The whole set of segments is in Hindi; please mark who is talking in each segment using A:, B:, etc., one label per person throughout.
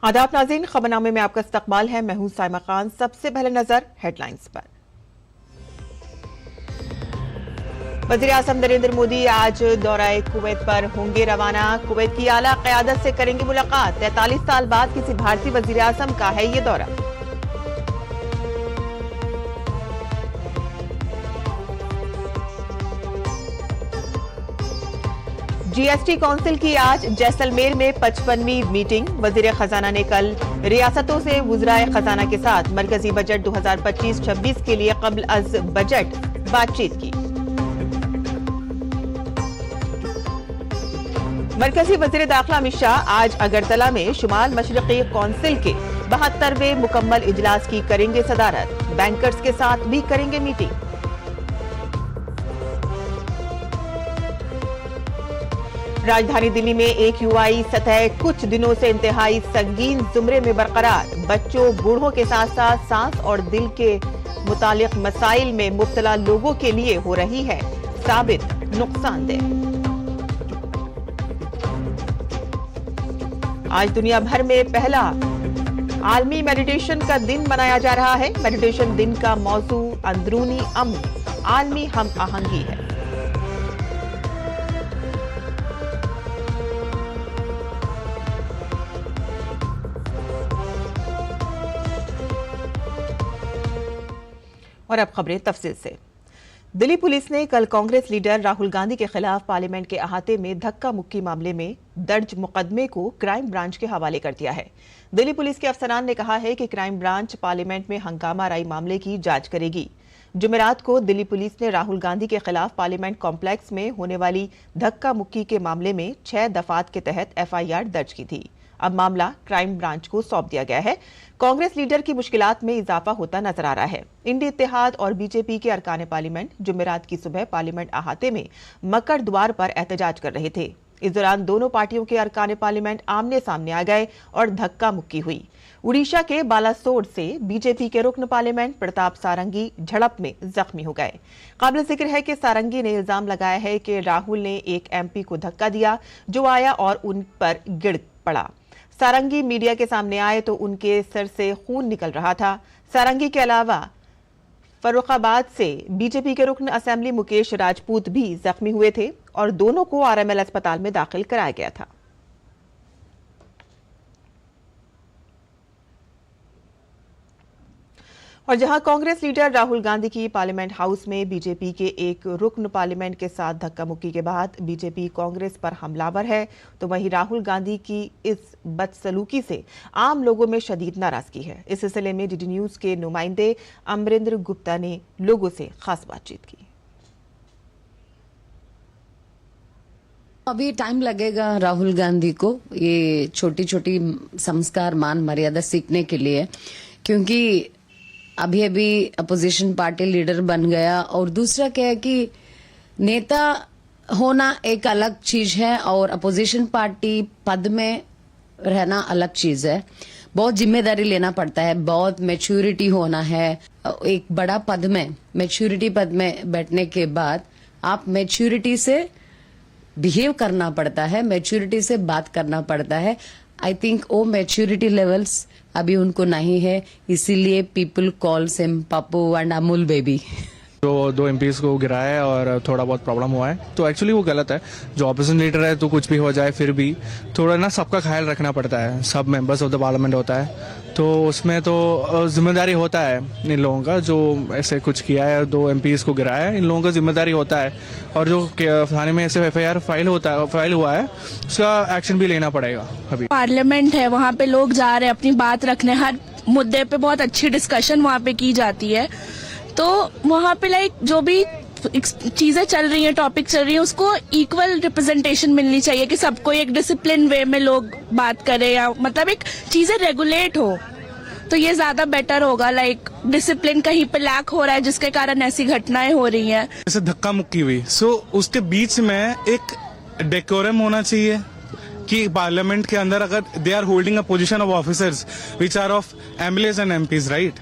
A: आदाब नाज़रीन, खबरनामे में आपका इस्तकबाल है। मैं हूं साइमा खान। सबसे पहले नजर हेडलाइंस पर। वज़ीर आज़म नरेंद्र मोदी आज दौराए कुवैत पर होंगे रवाना। कुवैत की आला क़यादत से करेंगे मुलाकात। 43 साल बाद किसी भारतीय वज़ीर आज़म का है ये दौरा। जीएसटी काउंसिल की आज जैसलमेर में 55वीं मीटिंग। वजीर खजाना ने कल रियासतों से वुज़राए खजाना के साथ मरकजी बजट 2025-26 के लिए कब्ल अज बजट बातचीत की। मरकजी वजीर दाखिला अमित शाह आज अगरतला में शुमाल मशरक़ी काउंसिल के 72वें मुकम्मल इजलास की करेंगे सदारत। बैंकर्स के साथ भी करेंगे मीटिंग। राजधानी दिल्ली में AQI सतह कुछ दिनों से इंतहाई संगीन जुमरे में बरकरार। बच्चों बूढ़ों के साथ साथ सांस और दिल के मुतालिक मसाइल में मुब्तला लोगों के लिए हो रही है साबित नुकसानदेह। आज दुनिया भर में पहला आलमी मेडिटेशन का दिन मनाया जा रहा है। मेडिटेशन दिन का मौजू अंदरूनी अमन, आलमी हम आहंगी है। और अब खबरें तफसील से। दिल्ली पुलिस ने कल कांग्रेस लीडर राहुल गांधी के खिलाफ पार्लियामेंट के अहाते में धक्का मुक्की मामले में दर्ज मुकदमे को क्राइम ब्रांच के हवाले कर दिया है। दिल्ली पुलिस के अफसरान ने कहा है कि क्राइम ब्रांच पार्लियामेंट में हंगामा राई मामले की जांच करेगी। जुमेरात को दिल्ली पुलिस ने राहुल गांधी के खिलाफ पार्लियामेंट कॉम्प्लेक्स में होने वाली धक्का मुक्की के मामले में 6 दफात के तहत FIR दर्ज की थी। अब मामला क्राइम ब्रांच को सौंप दिया गया है। कांग्रेस लीडर की मुश्किलात में इजाफा होता नजर आ रहा है। इंडी इत्तेहाद और बीजेपी के अरकान पार्लियामेंट जुमेरात की सुबह पार्लियामेंट अहाते में मकर द्वार पर एहतजाज कर रहे थे। इस दौरान दोनों पार्टियों के अरकान पार्लियामेंट आमने सामने आ गए और धक्का मुक्की हुई। उड़ीसा के बालासोर से बीजेपी के रुकन पार्लियामेंट प्रताप सारंगी झड़प में जख्मी हो गए। काबिल जिक्र है कि सारंगी ने इल्जाम लगाया है कि राहुल ने एक MP को धक्का दिया जो आया और उन पर गिर पड़ा। सारंगी मीडिया के सामने आए तो उनके सर से खून निकल रहा था। सारंगी के अलावा फर्रुखाबाद से बीजेपी के रुकन असेंबली मुकेश राजपूत भी जख्मी हुए थे और दोनों को RML अस्पताल में दाखिल कराया गया था। और जहां कांग्रेस लीडर राहुल गांधी की पार्लियामेंट हाउस में बीजेपी के एक रुकन पार्लियामेंट के साथ धक्का मुक्की के बाद बीजेपी कांग्रेस पर हमलावर है, तो वहीं राहुल गांधी की इस बदसलूकी से आम लोगों में शदीद नाराजगी है। इस सिलसिले में DD न्यूज के नुमाइंदे अमरिंदर गुप्ता ने लोगों से खास बातचीत की।
B: अभी टाइम लगेगा राहुल गांधी को ये छोटी छोटी संस्कार मान मर्यादा सीखने के लिए, क्योंकि अभी अभी अपोजिशन पार्टी लीडर बन गया। और दूसरा क्या है कि नेता होना एक अलग चीज है और अपोजिशन पार्टी पद में रहना अलग चीज है। बहुत जिम्मेदारी लेना पड़ता है, बहुत मैच्योरिटी होना है। एक बड़ा पद में, मैच्योरिटी पद में बैठने के बाद आप मैच्योरिटी से बिहेव करना पड़ता है, मैच्योरिटी से बात करना पड़ता है। आई थिंक वो मैच्योरिटी लेवल्स अभी उनको नहीं है, इसीलिए people calls him Pappu and Amul baby.
C: जो 2 MPs को गिराया है और थोड़ा बहुत प्रॉब्लम हुआ है, तो एक्चुअली वो गलत है। जो ऑपोजिशन लीडर है तो कुछ भी हो जाए फिर भी थोड़ा ना सबका ख्याल रखना पड़ता है। सब मेंबर्स ऑफ द पार्लियामेंट होता है तो उसमें तो जिम्मेदारी होता है इन लोगों का। जो ऐसे कुछ किया है, 2 MPs को गिराया है, इन लोगों का जिम्मेदारी होता है। और जो थाने में ऐसे FIR फाइल हुआ है उसका एक्शन भी लेना पड़ेगा। अभी
D: पार्लियामेंट है, वहाँ पे लोग जा रहे हैं अपनी बात रखने, हर मुद्दे पे बहुत अच्छी डिस्कशन वहाँ पे की जाती है। तो वहाँ पे लाइक जो भी चीजें चल रही हैं, टॉपिक चल रही है, उसको इक्वल रिप्रेजेंटेशन मिलनी चाहिए कि सबको एक डिसिप्लिन वे में लोग बात करें, या मतलब एक चीजें रेगुलेट हो तो ये ज्यादा बेटर होगा। लाइक डिसिप्लिन कहीं पे लैक हो रहा है जिसके कारण ऐसी घटनाएं हो रही हैं।
E: जैसे धक्का मुक्की हुई, सो उसके बीच में एक डेकोरम होना चाहिए कि पार्लियामेंट के अंदर अगर they are holding a position of officers which are of MLAs and MPs, right.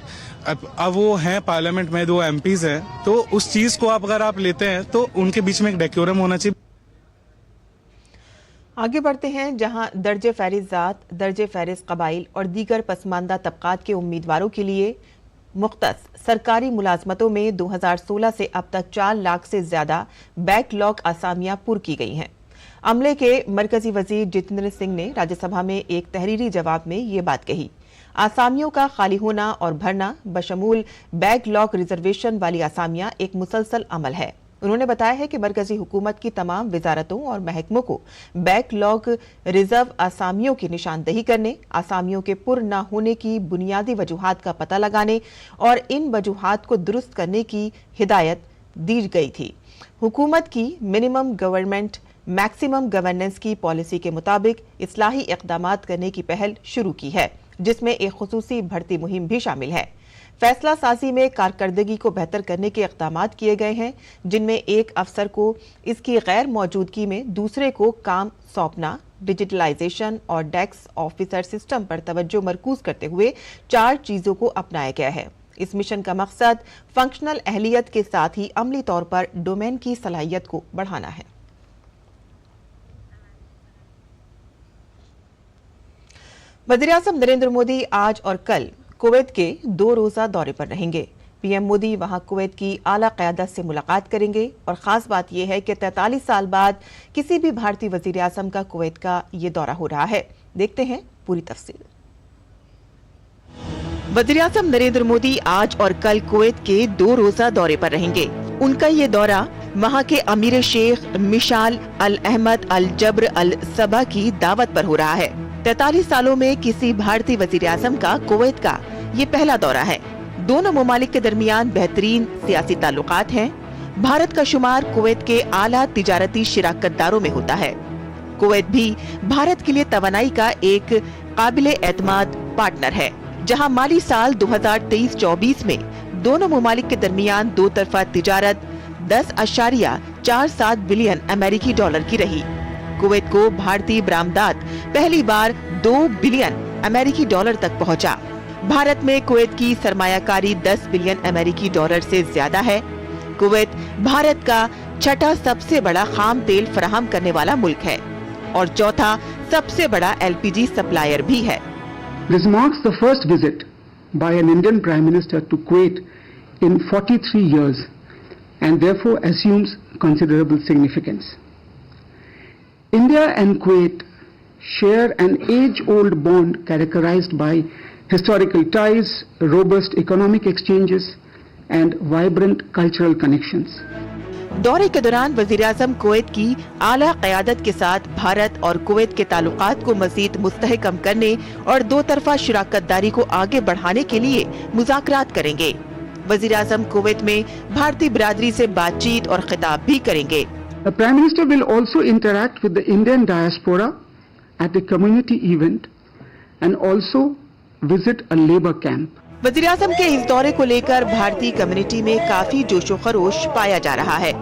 E: अब वो हैं पार्लियामेंट में 2 MPs हैं, तो उस चीज को अगर आप लेते हैं तो उनके बीच में एक डेकोरम होना चाहिए।
A: आगे बढ़ते हैं, जहां दर्जे फहरिस्त जात, दर्जे फहरिस्त कबाइल और दीगर पसमानदा तबकात के उम्मीदवारों के लिए मुख्तस सरकारी मुलाजमतों में 2016 से अब तक 4 लाख से ज्यादा बैकलॉग आसामियां पुर की गई हैं। अमले के मरकजी वजीर जितेंद्र सिंह ने राज्यसभा में एक तहरीरी जवाब में ये बात कही। आसामियों का खाली होना और भरना बशमूल बैकलॉग रिजर्वेशन वाली आसामियां एक मुसलसल अमल है। उन्होंने बताया है कि मरकजी हुकूमत की तमाम वजारतों और महकमों को बैकलॉग रिजर्व आसामियों की निशानदही करने, आसामियों के पुर न होने की बुनियादी वजूहात का पता लगाने और इन वजूहात को दुरुस्त करने की हिदायत दी गई थी। हुकूमत की मिनिमम गवर्नमेंट मैक्सिमम गवर्नेंस की पॉलिसी के मुताबिक इस्लाही इक़दामात करने की पहल शुरू की है, जिसमें एक खुसूसी भर्ती मुहिम भी शामिल है। फैसला साजी में कारकर्दगी को बेहतर करने के इक़दामात किए गए हैं, जिनमें एक अफसर को इसकी गैर मौजूदगी में दूसरे को काम सौंपना, डिजिटलाइजेशन और डेस्क ऑफिसर सिस्टम पर तवज्जो मरकूज करते हुए 4 चीजों को अपनाया गया है। इस मिशन का मकसद फंक्शनल अहलियत के साथ ही अमली तौर पर डोमेन की सलाहियत को बढ़ाना है। वज़ीर-ए-आज़म नरेंद्र मोदी आज और कल कुवैत के 2 रोजा दौरे पर रहेंगे। पीएम मोदी वहां कुवैत की आला क़यादत से मुलाकात करेंगे और खास बात यह है कि 43 साल बाद किसी भी भारतीय वज़ीर-ए-आज़म का कुवैत का ये दौरा हो रहा है। देखते हैं पूरी तफसील। वज़ीर-ए-आज़म नरेंद्र मोदी आज और कल कुवैत के 2 रोजा दौरे पर रहेंगे। उनका ये दौरा वहां के अमीर शेख मिशाल अल अहमद अल जब्र अल सबा की दावत पर हो रहा है। 43 सालों में किसी भारतीय वज़ीर-ए-आज़म का कुवैत का ये पहला दौरा है। दोनों ममालिक के दरमियान बेहतरीन सियासी ताल्लुकात हैं। भारत का शुमार कुवैत के आला तिजारती शिराकतदारों में होता है। कुवैत भी भारत के लिए तवानाई का एक काबिले एतमाद पार्टनर है, जहां माली साल 2023-24 में दोनों ममालिक के दरमियान 2 तरफा तिजारत 10.47 बिलियन अमेरिकी डॉलर की रही। कुवैत को भारतीय बरामदात पहली बार 2 बिलियन अमेरिकी डॉलर तक पहुंचा। भारत में कुवैत की सरमायाकारी 10 बिलियन अमेरिकी डॉलर से ज्यादा है। कुवैत भारत का 6ठा सबसे बड़ा खाम तेल फराहम करने वाला मुल्क है और 4था सबसे बड़ा LPG सप्लायर भी है।
F: This marks the first visit by an Indian Prime Minister to Kuwait in 43 years and therefore assumes considerable significance. India and Kuwait share an age-old bond characterized by historical ties, robust economic exchanges and vibrant cultural connections.
A: दौरे के दौरान वज़ीर-ए-आज़म कुवैत की आला क़यादत के साथ भारत और कुवैत के ताल्लुकात को मज़ीद मुस्तहकम करने और 2 तरफा शराकतदारी को आगे बढ़ाने के लिए मुज़ाकरात करेंगे। वज़ीर-ए-आज़म कुवैत में भारतीय बिरादरी से बातचीत और खिताब भी करेंगे।
F: The Prime Minister will also interact with the Indian diaspora at a community event and also visit a labor camp.
A: वज़ीर-ए-आज़म के इस दौरे को लेकर भारतीय कम्युनिटी में काफी जोशो खरोश पाया जा रहा है।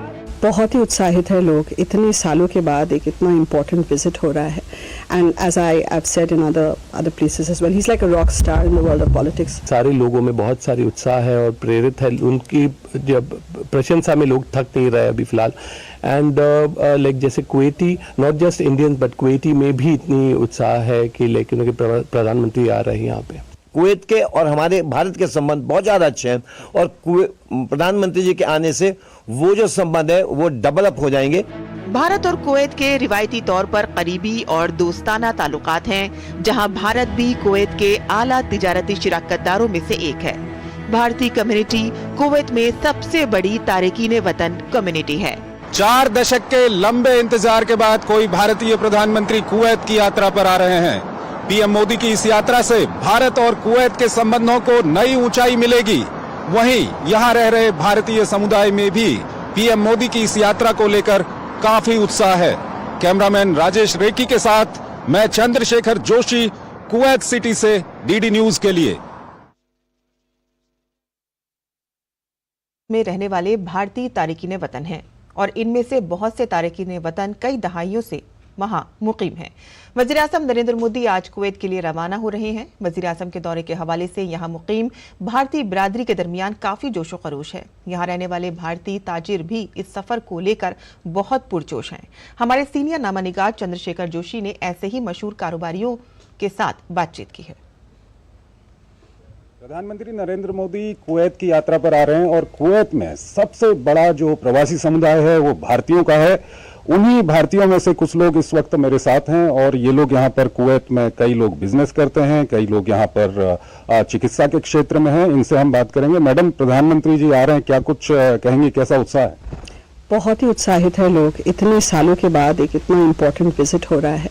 G: बहुत ही उत्साहित है लोग, इतने सालों के बाद एक इतना इम्पोर्टेंट विजिट हो रहा है। And as I have said in other places as well, he is like a rock star in the world of politics.
H: सारे लोगों में बहुत सारी उत्साह है और प्रेरित है, उनकी जब प्रशंसा में लोग थक नहीं रहे अभी फिलहाल। एंड लाइक जैसे Kuwaiti, not just Indian but Kuwaiti में भी इतनी उत्साह है कि लेकिन प्रधानमंत्री आ रहे हैं यहाँ पे।
I: कुवैत के और हमारे भारत के संबंध बहुत ज़्यादा अच्छे हैं और प्रधानमंत्री जी के आने से वो जो संबंध है वो डेवलप हो जाएंगे।
A: भारत और कुवैत के रिवायती तौर पर करीबी और दोस्ताना ताल्लुकात हैं, जहां भारत भी कुवैत के आला तिजारती शिराकतदारों में से एक है। भारतीय कम्युनिटी कुवैत में सबसे बड़ी तारकीन वतन कम्युनिटी है।
J: 4 दशक के लंबे इंतजार के बाद कोई भारतीय प्रधानमंत्री कुवैत की यात्रा पर आ रहे हैं। पीएम मोदी की इस यात्रा से भारत और कुवैत के संबंधों को नई ऊंचाई मिलेगी। वहीं यहां रह रहे भारतीय समुदाय में भी पीएम मोदी की इस यात्रा को लेकर काफी उत्साह है। कैमरामैन राजेश रेड्डी के साथ मैं चंद्रशेखर जोशी, कुवैत सिटी से डीडी न्यूज के लिए।
A: में रहने वाले भारतीय तारकीन वतन हैं और इनमें से बहुत से तारकीन वतन कई दहाइयों से वहां मुकीम हैं। वजीर आजम नरेंद्र मोदी आज कुवैत के लिए रवाना हो रहे हैं। वजीर आजम के दौरे के हवाले से यहां मुकीम भारतीय बिरादरी के दरमियान काफी जोशो खरोश है। यहां रहने वाले भारतीय ताजिर भी इस सफर को लेकर बहुत पुरजोश हैं। हमारे सीनियर नामानिगार चंद्रशेखर जोशी ने ऐसे ही मशहूर कारोबारियों के साथ बातचीत की है।
J: प्रधानमंत्री नरेंद्र मोदी कुवैत की यात्रा पर आ रहे हैं और कुवैत में सबसे बड़ा जो प्रवासी समुदाय है वो भारतीयों का है। उन्हीं भारतीयों में से कुछ लोग इस वक्त मेरे साथ हैं और ये लोग यहाँ पर कुवैत में कई लोग बिजनेस करते हैं, कई लोग यहाँ पर चिकित्सा के क्षेत्र में हैं। इनसे हम बात करेंगे। मैडम, प्रधानमंत्री जी आ रहे हैं, क्या कुछ कहेंगे, कैसा उत्साह है?
G: बहुत ही उत्साहित है लोग, इतने सालों के बाद एक इतना इम्पोर्टेंट विजिट हो रहा है।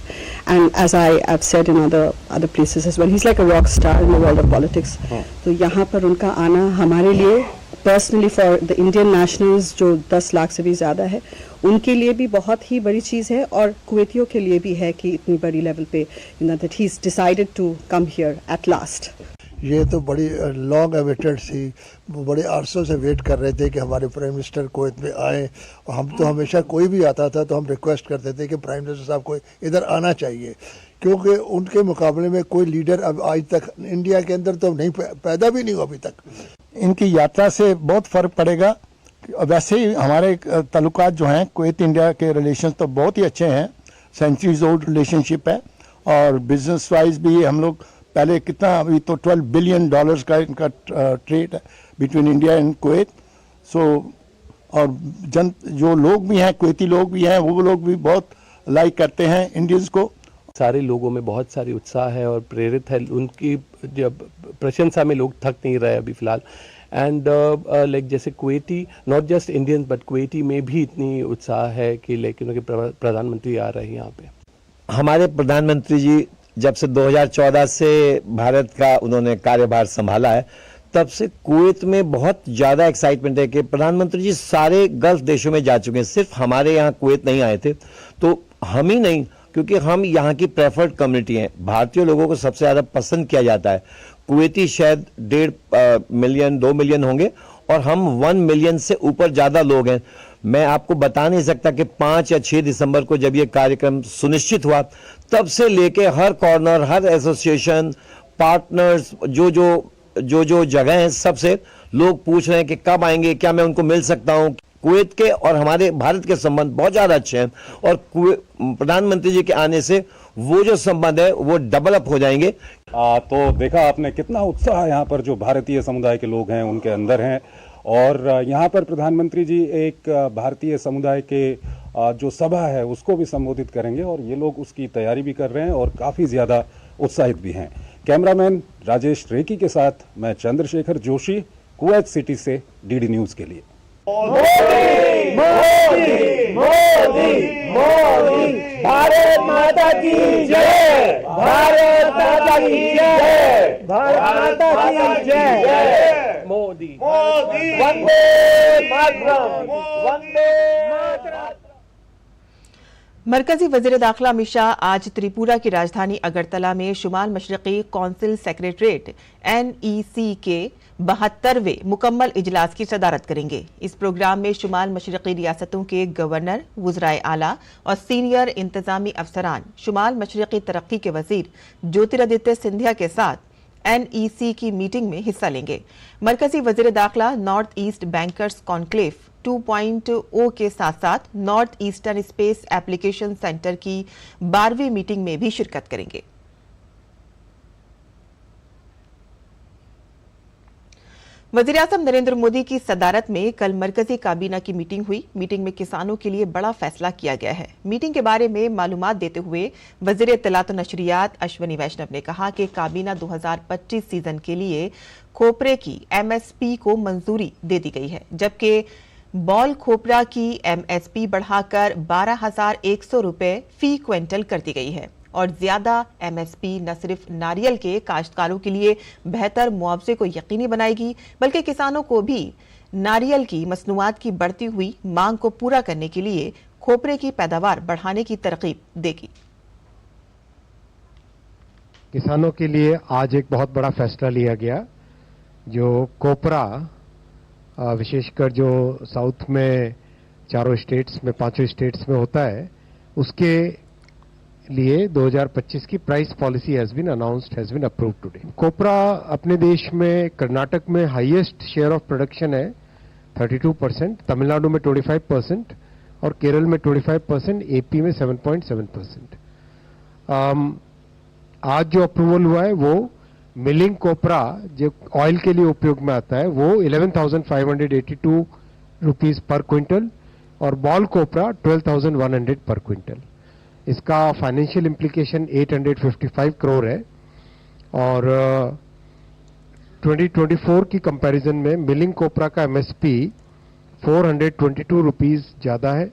G: And as I have said in other places as well, he is like a rock star in the world of politics. तो यहाँ पर उनका आना हमारे लिए personally for the Indian nationals जो 10 लाख से भी ज़्यादा है, उनके लिए भी बहुत ही बड़ी चीज़ है और कुवैतियों के लिए भी है कि इतनी बड़ी लेवल पे that he is decided to come here at last.
K: ये तो बड़ी लॉन्ग अवेटेड सी, बड़े अरसों से वेट कर रहे थे कि हमारे प्राइम मिनिस्टर कुवैत में आए। और हम तो हमेशा कोई भी आता था तो हम रिक्वेस्ट करते थे कि प्राइम मिनिस्टर साहब को इधर आना चाहिए, क्योंकि उनके मुकाबले में कोई लीडर अब आज तक इंडिया के अंदर तो नहीं पैदा भी नहीं हुआ अभी तक।
L: इनकी यात्रा से बहुत फ़र्क पड़ेगा। वैसे ही हमारे ताल्लुकात जो हैं कुवैत इंडिया के रिलेशन तो बहुत ही अच्छे हैं, सेंचुरीज ओल्ड रिलेशनशिप है। और बिजनेस वाइज भी हम लोग पहले कितना, अभी तो $12 बिलियन का इनका ट्रेड है बिटवीन इंडिया एंड कुवैत। सो और जो लोग भी हैं, कुवैती लोग भी हैं, वो लोग भी बहुत लाइक करते हैं इंडियंस को।
H: सारे लोगों में बहुत सारी उत्साह है और प्रेरित है। उनकी जब प्रशंसा में लोग थक नहीं रहे अभी फिलहाल। एंड लाइक जैसे Kuwaiti, not just Indians but Kuwaiti में भी इतनी उत्साह है कि लेकिन उनके प्रधानमंत्री आ रहे हैं यहाँ पे।
I: हमारे प्रधानमंत्री जी जब से 2014 से भारत का उन्होंने कार्यभार संभाला है, तब से कुवैत में बहुत ज़्यादा एक्साइटमेंट है कि प्रधानमंत्री जी सारे गल्फ देशों में जा चुके हैं। सिर्फ हमारे यहाँ कुवैत नहीं आए थे, तो हम ही नहीं, क्योंकि हम यहाँ की प्रेफर्ड कम्युनिटी हैं। भारतीय लोगों को सबसे ज़्यादा पसंद किया जाता है। कुवैती शायद 1.5 मिलियन 2 मिलियन होंगे और हम 1 मिलियन से ऊपर ज़्यादा लोग हैं। मैं आपको बता नहीं सकता कि 5 या 6 दिसंबर को जब ये कार्यक्रम सुनिश्चित हुआ, तब से लेके हर कॉर्नर, हर एसोसिएशन, पार्टनर्स, जो जगह हैं, सबसे लोग पूछ रहे हैं कि कब आएंगे, क्या मैं उनको मिल सकता हूं। कुवैत के और हमारे भारत के संबंध बहुत ज़्यादा अच्छे हैं और प्रधानमंत्री जी के आने से वो जो संबंध है वो डेवलप हो जाएंगे।
J: तो देखा आपने कितना उत्साह यहाँ पर जो भारतीय समुदाय के लोग हैं उनके अंदर हैं। और यहाँ पर प्रधानमंत्री जी एक भारतीय समुदाय के जो सभा है उसको भी संबोधित करेंगे और ये लोग उसकी तैयारी भी कर रहे हैं और काफ़ी ज़्यादा उत्साहित भी हैं। कैमरामैन राजेश रेकी के साथ मैं चंद्रशेखर जोशी, कुवैत सिटी से डीडी न्यूज़ के लिए।
M: मोदी मोदी मोदी मोदी, भारत माता की जय, भारत माता की जय, भारत माता की जय। मोदी मोदी, वंदे मातरम, वंदे मातरम।
A: मरकजी वजीर दाखिला अमित शाह आज त्रिपुरा की राजधानी अगरतला में शुमाल मशरकी कौंसिल सेक्रेटरीट NEC के 72वें मुकम्मल इजलास की सदारत करेंगे। इस प्रोग्राम में शुमाल मशरकी रियासतों के गवर्नर, वुज़राए आला और सीनियर इंतजामी अफसरान, शुमाल मशरकी तरक्की के वजीर ज्योतिरादित्य सिंधिया के साथ NEC की मीटिंग में हिस्सा लेंगे। मरकजी वजीर दाखिला नॉर्थ ईस्ट बैंकर्स कॉन्क्लेव 2.0 के साथ साथ north eastern space application centre की 12वीं मीटिंग में भी शिरकत करेंगे। वज़ीर-ए-आज़म नरेंद्र मोदी की सदारत में कल मरकजी काबीना की मीटिंग हुई। मीटिंग में किसानों के लिए बड़ा फैसला किया गया है। मीटिंग के बारे में मालूमात देते हुए वज़ीर इत्तलात और नशरियात अश्वनी वैष्णव ने कहा कि काबीना 2025 सीजन के लिए खोपरे की MSP को मंजूरी दे दी गई है, जबकि बॉल खोपरा की MSP बढ़ाकर 12,100 रुपए फी क्विंटल कर दी गई है और ज्यादा MSP न सिर्फ नारियल के काश्तकारों के लिए बेहतर मुआवजे को यकीनी बनाएगी, बल्कि किसानों को भी नारियल की मसनूआत की बढ़ती हुई मांग को पूरा करने के लिए खोपरे की पैदावार बढ़ाने की तरकीब देगी।
N: किसानों के लिए आज एक बहुत बड़ा फैसला लिया गया। जो कोपरा विशेषकर जो साउथ में चारों स्टेट्स में, 5 स्टेट्स में होता है, उसके लिए 2025 की price policy has been announced, has been approved today. कोपरा अपने देश में कर्नाटक में हाईएस्ट शेयर ऑफ प्रोडक्शन है 32%, तमिलनाडु में 25% और केरल में 25%, एपी में 7.7%। आज जो अप्रूवल हुआ है वो मिलिंग कोपरा जो ऑयल के लिए उपयोग में आता है वो 11,582 रुपीज पर क्विंटल और बॉल कोपरा 12,100 पर क्विंटल। इसका फाइनेंशियल इम्प्लीकेशन 855 करोड़ है और 2024 की कंपैरिजन में मिलिंग कोपरा का एमएसपी 422 रुपीज ज्यादा है।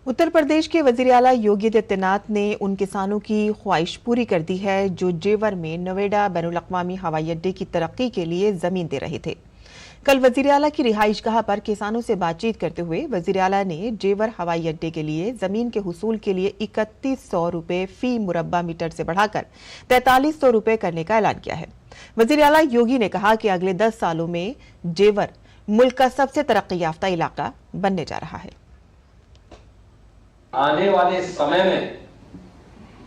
A: उत्तर प्रदेश के वजीर आला योगी आदित्यनाथ ने उन किसानों की ख्वाहिश पूरी कर दी है जो जेवर में नोएडा बैनुल अक़वामी हवाई अड्डे की तरक्की के लिए जमीन दे रहे थे। कल वजीर आला की रिहाइशगाह पर किसानों से बातचीत करते हुए वजीर आला ने जेवर हवाई अड्डे के लिए जमीन के हुसूल के लिए 3100 रुपए फी मुरब्बा मीटर से बढ़ाकर 4300 रुपए करने का ऐलान किया है। वजीर आला योगी ने कहा कि अगले 10 सालों में जेवर मुल्क का सबसे तरक्की याफ्ता इलाका बनने जा रहा है।
O: आने वाले समय में,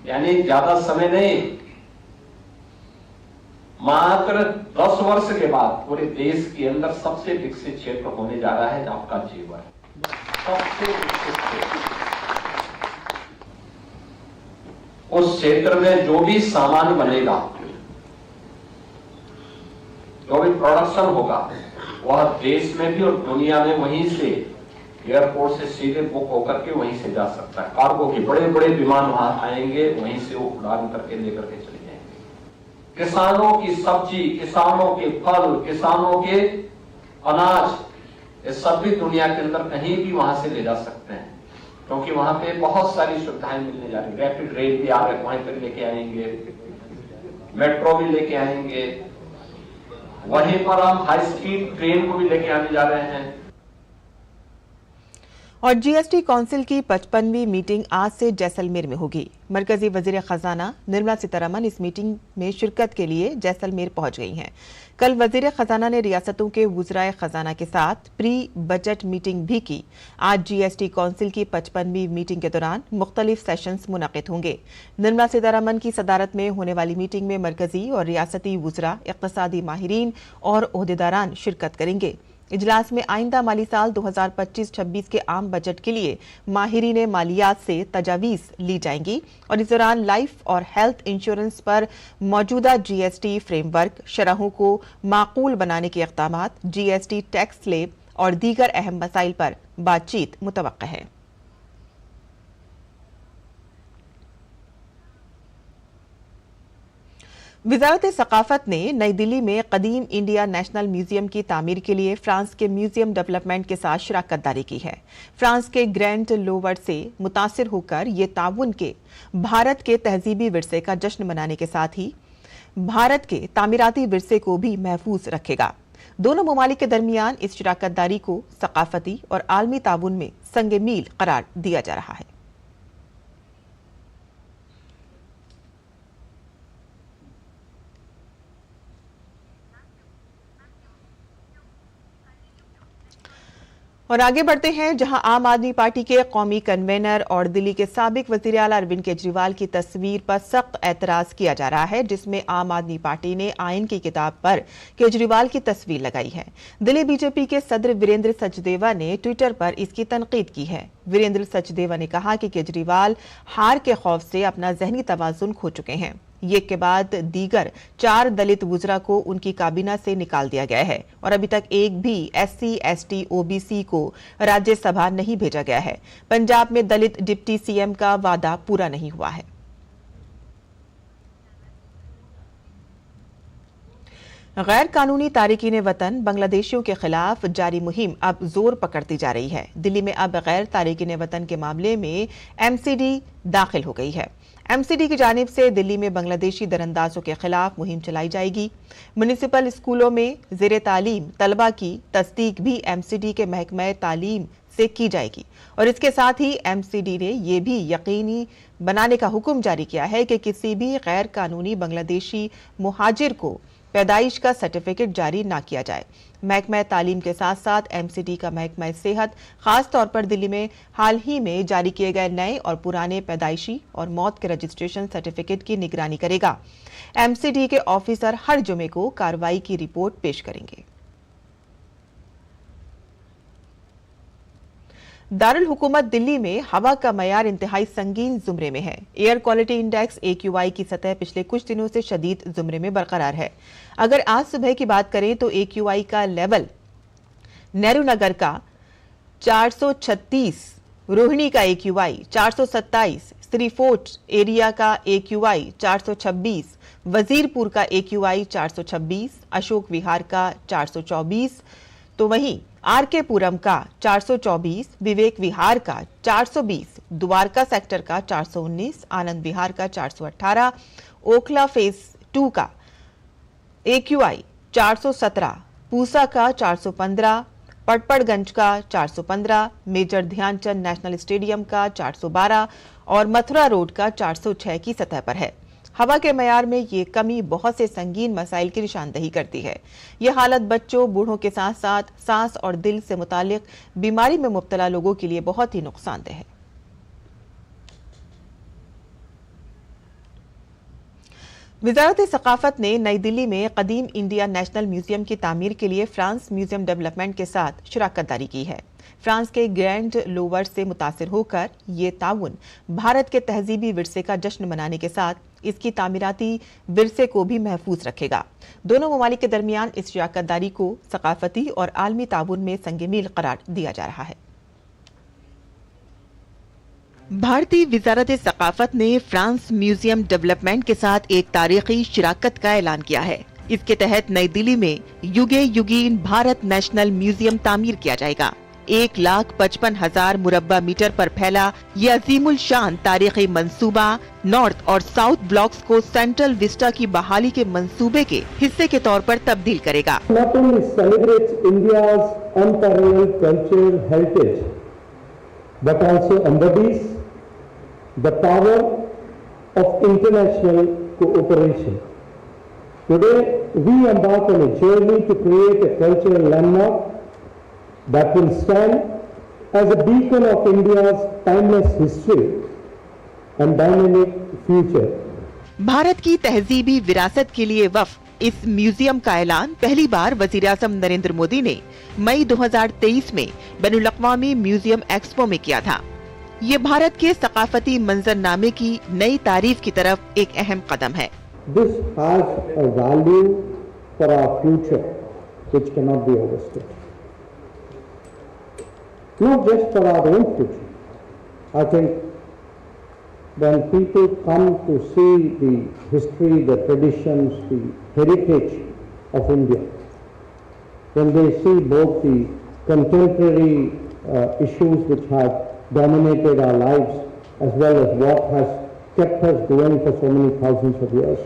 O: यानी ज्यादा समय नहीं, मात्र 10 वर्ष के बाद पूरे देश के अंदर सबसे विकसित क्षेत्र होने जा रहा है आपका जेवर। सबसे विकसित क्षेत्र। उस क्षेत्र में जो भी सामान बनेगा, जो भी प्रोडक्शन होगा, वह देश में भी और दुनिया में वहीं से एयरपोर्ट से सीधे बुक होकर के वहीं से जा सकता है। कार्गो के बड़े बड़े विमान वहां आएंगे, वहीं से वो उड़ान करके लेकर के चले जाएंगे। किसानों की सब्जी, किसानों के फल, किसानों के अनाज, ये सब भी दुनिया के अंदर कहीं भी वहां से ले जा सकते हैं, क्योंकि वहां पे बहुत सारी सुविधाएं मिलने जा रही। रैपिड रेल भी आ रहे, वहीं पर लेके आएंगे, मेट्रो भी लेके आएंगे, वहीं पर हम हाई स्पीड ट्रेन को भी लेके आने जा रहे हैं।
A: और जीएसटी काउंसिल की 55वीं मीटिंग आज से जैसलमेर में होगी। मरकजी वजीर खजाना निर्मला सीतारमण इस मीटिंग में शिरकत के लिए जैसलमेर पहुंच गई हैं। कल वजीर खजाना ने रियासतों के वुज़राए खजाना के साथ प्री बजट मीटिंग भी की। आज जीएसटी काउंसिल की 55वीं मीटिंग के दौरान मुख्तलिफ सेशंस मुनक़िद होंगे। निर्मला सीतारमण की सदारत में होने वाली मीटिंग में मरकजी और रियासती वुज़रा, इक़्तिसादी माहिरीन और ओहदेदारान शिरकत करेंगे। इजलास में आइंदा माली साल 2025-26 के आम बजट के लिए माहिरीन मालियात से तजावीज़ ली जाएंगी और इस दौरान लाइफ और हेल्थ इंश्योरेंस पर मौजूदा जीएसटी फ्रेमवर्क, शरहों को माकूल बनाने के इक़दामात, जीएसटी टैक्स स्लैब और दीगर अहम मसाइल पर बातचीत मुतवक्का है। वजारत सकाफत ने नई दिल्ली में कदीम इंडिया नेशनल म्यूजियम की तामीर के लिए फ्रांस के म्यूजियम डेवलपमेंट के साथ शराकत दारी की है। फ्रांस के ग्रैंड लोवर्ड से मुतासिर होकर ये ताउन के भारत के तहजीबी विरसे का जश्न मनाने के साथ ही भारत के तामीराती विरसे को भी महफूज रखेगा। दोनों ममालिक के दरमियान इस शराकत दारी को सकाफती और आलमी ताउन में संगे मील करार दिया जा रहा है। और आगे बढ़ते हैं, जहां आम आदमी पार्टी के कौमी कन्वेनर और दिल्ली के साबिक वजीर आला अरविंद केजरीवाल की तस्वीर पर सख्त एतराज किया जा रहा है, जिसमें आम आदमी पार्टी ने आइन की किताब पर केजरीवाल की तस्वीर लगाई है। दिल्ली बीजेपी के सदर वीरेंद्र सचदेवा ने ट्विटर पर इसकी तनकीद की है। वीरेंद्र सचदेवा ने कहा कि केजरीवाल हार के खौफ से अपना जहनी तवाजुन खो चुके हैं। ये के बाद दीगर 4 दलित वुज़रा को उनकी काबीना से निकाल दिया गया है और अभी तक एक भी SC, ST, OBC को राज्यसभा नहीं भेजा गया है। पंजाब में दलित डिप्टी CM का वादा पूरा नहीं हुआ है। गैर कानूनी तारिकीन वतन बांग्लादेशियों के खिलाफ जारी मुहिम अब जोर पकड़ती जा रही है। दिल्ली में अब गैर तारिकीन वतन के मामले में MCD दाखिल हो गई है। MCD की जानिब से दिल्ली में बांग्लादेशी दरअंदाजों के खिलाफ मुहिम चलाई जाएगी। म्युनिसिपल स्कूलों में ज़ेरे तालीम तलबा की तस्दीक भी MCD के महकमा तालीम से की जाएगी और इसके साथ ही MCD ने यह भी यकीनी बनाने का हुक्म जारी किया है कि किसी भी गैर कानूनी बांग्लादेशी मुहाजिर को पैदाइश का सर्टिफिकेट जारी ना किया जाए। महकमा तालीम के साथ साथ MCD का महकमा सेहत खास तौर पर दिल्ली में हाल ही में जारी किए गए नए और पुराने पैदाइशी और मौत के रजिस्ट्रेशन सर्टिफिकेट की निगरानी करेगा। MCD के ऑफिसर हर जुमे को कार्रवाई की रिपोर्ट पेश करेंगे। दारुल हुकूमत दिल्ली में हवा का मयार इंतहाई संगीन जुमरे में है। एयर क्वालिटी इंडेक्स AQI की सतह पिछले कुछ दिनों से शदीद जुमरे में बरकरार है। अगर आज सुबह की बात करें तो AQI का लेवल नेहरू नगर का 436, रोहिणी का AQI 427, श्रीफोर्ट एरिया का AQI 426, वजीरपुर का AQI 426, अशोक विहार का 424, तो वहीं RK पुरम का 424, विवेक विहार का 420, द्वारका सेक्टर का 419, आनंद विहार का 418, ओखला फेज 2 का AQI 417, पूसा का 415, पटपड़गंज का 415, मेजर ध्यानचंद नेशनल स्टेडियम का 412 और मथुरा रोड का 406 की सतह पर है। हवा के मयार में ये कमी बहुत से संगीन मसाइल की निशानदही करती है। ये हालत बच्चों, बूढ़ों के साथ साथ सांस और दिल से मुतालिक बीमारी में मुब्तला लोगों के लिए बहुत ही नुकसानदेह है। वजारत सकाफत ने नई दिल्ली में कदीम इंडिया नेशनल म्यूजियम की तामीर के लिए फ्रांस म्यूजियम डेवलपमेंट के साथ शराकत दारी की है। फ्रांस के ग्रैंड लोवर से मुतासिर होकर ये ताउन भारत के तहजीबी विरसे का जश्न मनाने के साथ इसकी तामीराती विरसे को भी महफूज रखेगा। दोनों ममालिक के दरमियान इस शराकत दारी को सकाफती और आलमी ताउन में संगे मील करार दिया जा रहा है। भारतीय वजारत सकाफत ने फ्रांस म्यूजियम डेवलपमेंट के साथ एक तारीखी शराकत का ऐलान किया है। इसके तहत नई दिल्ली में युगे युगीन भारत नेशनल म्यूजियम तामीर किया जाएगा। 1,55,000 मुरब्बा मीटर पर फैला ये अजीमुल शान तारीखी मंसूबा नॉर्थ और साउथ ब्लॉक्स को सेंट्रल विस्टा की बहाली के मंसूबे के हिस्से के तौर पर तब्दील करेगा।
M: Not only celebrates India's unparalleled cultural heritage, but also embodies the power of international cooperation. Today, we embark on a journey to create a cultural landmark that will stand as a beacon of India's timeless history and dynamic future.
A: Bharat की तहजीबी विरासत के लिए वक्फ इस म्यूजियम का ऐलान पहली बार वज़ीर-ए-आज़म नरेंद्र मोदी ने मई 2023 में बैनुल-अक़वामी म्यूजियम एक्सपो में किया था। ये भारत के सकाफती मंजरनामे की नई तारीफ की तरफ एक अहम कदम है।
M: This has a value for our future which cannot be overstated. Not just for our own future. I think when people come to see the history, the traditions, the heritage of India, when they see both the contemporary issues which have dominated our lives as well as what has kept us going for so many thousands of years,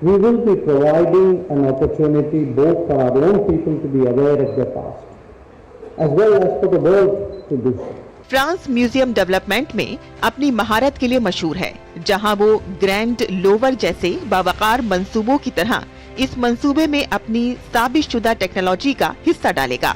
M: we will be providing an opportunity both for our own people to be aware of their past as well as for the world to do so.
A: France museum development में अपनी महारत के लिए मशहूर है, जहां वो ग्रैंड लोवर जैसे बावकार मंसूबों की तरह इस मंसूबे में अपनी साबितशुदा टेक्नोलॉजी का हिस्सा डालेगा।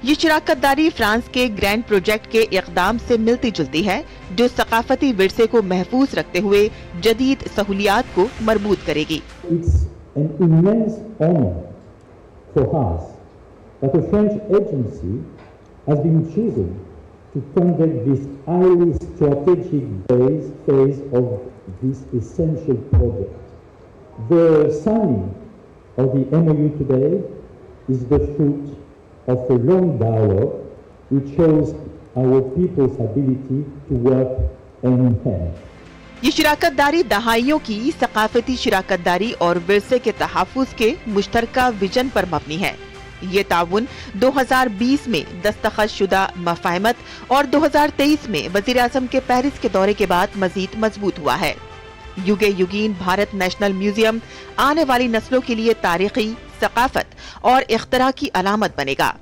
A: ये शराकतदारी फ्रांस के ग्रैंड प्रोजेक्ट के इक़दाम से मिलती जुलती है, जो सकाफती विरसे को महफूज रखते हुए जदीद सहूलियात को मरबूत करेगी।
M: It's an immense honor for us that a French agency has been chosen to conduct this highly strategic phase of this essential project. The signing of the MOU today is the fruit of a long dialogue which shows our people's ability to work hand in hand.
A: ये शराकतदारी दहाइयों की सकाफती शराकतदारी और विरसे के तहफ़्फ़ुज़ के मुश्तरका विजन पर मबनी है। ये ताउन 2020 में दस्तखत शुदा मफ़ाहमत और 2023 में वज़ीर-ए-आज़म के पेरिस के दौरे के बाद मज़ीद मजबूत हुआ है। युगे युगीन भारत नेशनल म्यूजियम आने वाली नस्लों के लिए तारीखी, सकाफत और इख्तरा की अलामत बनेगा।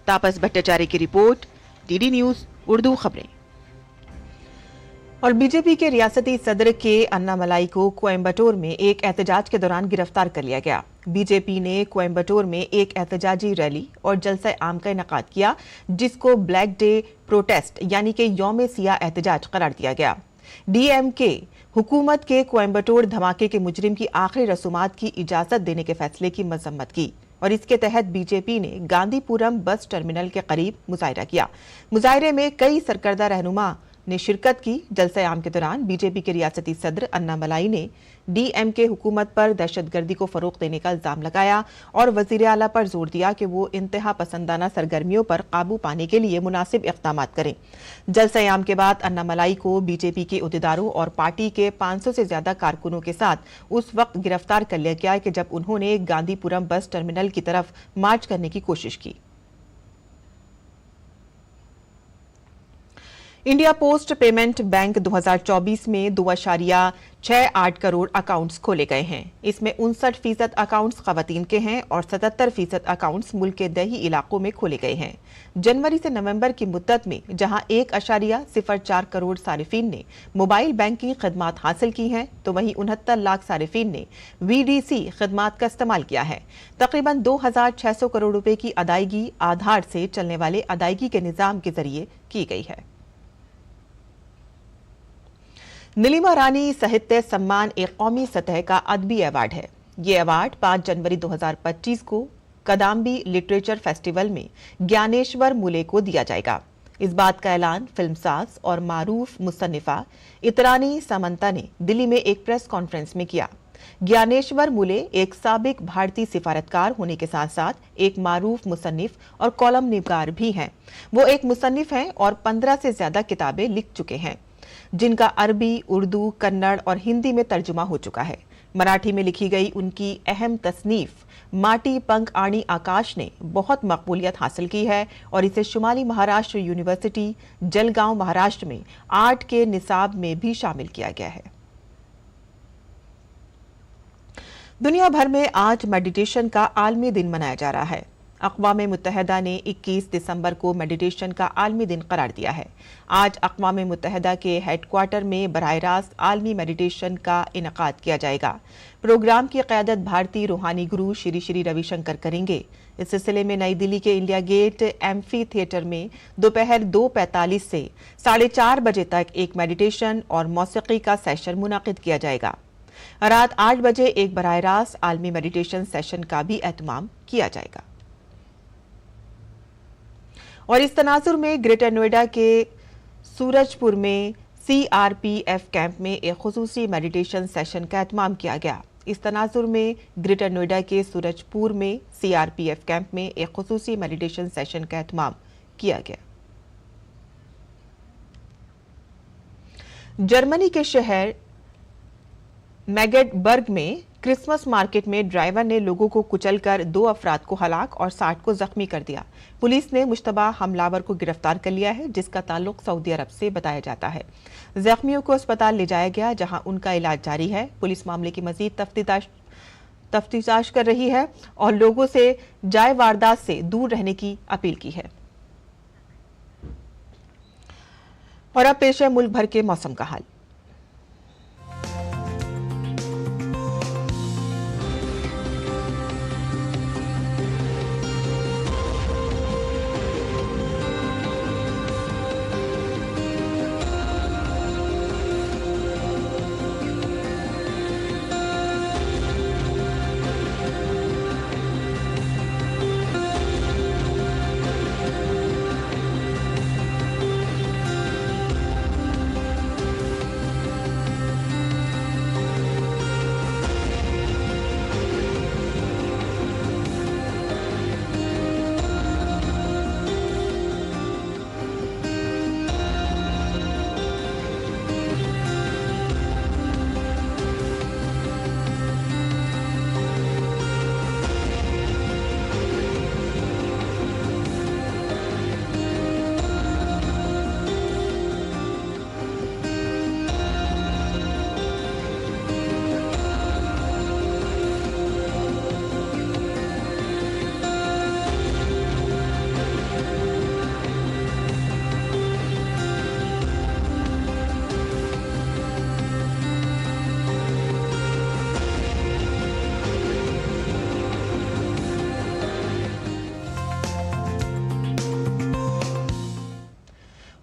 A: तापस भट्टाचार्य की रिपोर्ट, DD न्यूज़ उर्दू खबरें। और बीजेपी के रियासती सदर के अन्नामलाई को कोयम्बटूर में एक एहतजाज के दौरान गिरफ्तार कर लिया गया। बीजेपी ने कोयम्बटूर में एक एहतजाजी रैली और जलसा आम का इनेकाद किया, जिसको ब्लैक डे प्रोटेस्ट यानी कि यौम सियाह एहतजाज करार दिया गया। डीएमके हुकूमत के कोयम्बटूर धमाके के मुजरिम की आखिरी रसूमात की इजाजत देने के फैसले की मजम्मत की और इसके तहत बीजेपी ने गांधीपुरम बस टर्मिनल के करीब मुजाहिरा किया। मुजाहिरे में कई सरकर्दा रहनुमा ने शिरकत की। जलसा आम के दौरान बीजेपी के रियासती सदर अन्नामलाई ने डीएमके हुकूमत पर दहशतगर्दी को फरोग देने का इल्जाम लगाया और वजीर आला पर जोर दिया कि वो इंतहा पसंदाना सरगर्मियों पर काबू पाने के लिए मुनासिब इक़दाम करें। जलसा आम के बाद अन्नामलाई को बीजेपी के अहदेदारों और पार्टी के 500 से ज्यादा कारकुनों के साथ उस वक्त गिरफ्तार कर लिया गया कि जब उन्होंने गांधीपुरम बस टर्मिनल की तरफ मार्च करने की कोशिश की। इंडिया पोस्ट पेमेंट बैंक 2024 में 2.68 करोड़ अकाउंट्स खोले गए हैं। इसमें 59% अकाउंट्स खवातीन के हैं और 77% अकाउंट्स मुल्क के दही इलाकों में खोले गए हैं। जनवरी से नवंबर की मुद्दत में जहां 1.04 करोड़ सारिफीन ने मोबाइल बैंकिंग खदमात हासिल की हैं, तो वहीं 69 लाख सारिफीन ने VDC खदमात का इस्तेमाल किया है। तकरीबन 2600 करोड़ रुपए की अदायगी आधार से चलने वाले अदायगी के निजाम के जरिए की गई है। नीलिमा रानी साहित्य सम्मान एक कौमी सतह का अदबी अवार्ड है। ये अवार्ड 5 जनवरी 2025 को कदाम्बी लिटरेचर फेस्टिवल में ज्ञानेश्वर मुले को दिया जाएगा। इस बात का ऐलान फिल्मसाज और मारूफ मुसन्निफा इतरानी समंता ने दिल्ली में एक प्रेस कॉन्फ्रेंस में किया। ज्ञानेश्वर मुले एक साबिक भारतीय सिफारतकार होने के साथ साथ एक मारूफ मुसन्निफ और कॉलम निगार भी हैं। वो एक मुसन्निफ हैं और 15 से ज्यादा किताबें लिख चुके हैं, जिनका अरबी, उर्दू, कन्नड़ और हिंदी में तर्जुमा हो चुका है। मराठी में लिखी गई उनकी अहम तसनीफ माटी पंख आणी आकाश ने बहुत मकबूलियत हासिल की है और इसे शुमाली महाराष्ट्र यूनिवर्सिटी जलगांव महाराष्ट्र में आर्ट के निसाब में भी शामिल किया गया है। दुनिया भर में आज मेडिटेशन का आलमी दिन मनाया जा रहा है। अक़वाम मुत्तहिदा ने 21 दिसंबर को मेडिटेशन का आलमी दिन करार दिया है। आज अक़वाम मुत्तहिदा के हेडक्वार्टर में बराह रास्त आलमी मेडिटेशन का इनेकाद किया जाएगा। प्रोग्राम की क़यादत भारतीय रूहानी गुरु श्री श्री रविशंकर करेंगे। इस सिलसिले में नई दिल्ली के इंडिया गेट एम्फी थिएटर में दोपहर 2:45 से 4:30 बजे तक एक मेडिटेशन और मौसीकी का सेशन मुनाकिद किया जाएगा। रात 8 बजे एक बराह रास्त आलमी मेडिटेशन सेशन का भी एहतमाम किया जाएगा। और इस तनाजुर में ग्रेटर नोएडा के सूरजपुर में CRPF कैंप में एक खुसूसी मेडिटेशन सेशन का एहतमाम किया गया। इस तनाजुर में ग्रेटर नोएडा के सूरजपुर में CRPF कैंप में एक खुसूसी मेडिटेशन सेशन का एहतमाम किया गया। जर्मनी के शहर मैगडेबर्ग में क्रिसमस मार्केट में ड्राइवर ने लोगों को कुचलकर 2 अफराद को हलाक और 60 को जख्मी कर दिया। पुलिस ने मुश्तबा हमलावर को गिरफ्तार कर लिया है, जिसका ताल्लुक सऊदी अरब से बताया जाता है। जख्मियों को अस्पताल ले जाया गया, जहां उनका इलाज जारी है। पुलिस मामले की मजीद तफ्तीश कर रही है और लोगों से जाए वारदात से दूर रहने की अपील की है। और अब पेश है मुल्क भर के मौसम का हाल।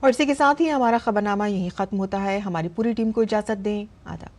A: और इसी के साथ ही हमारा खबरनामा यहीं खत्म होता है। हमारी पूरी टीम को इजाजत दें। आदाब।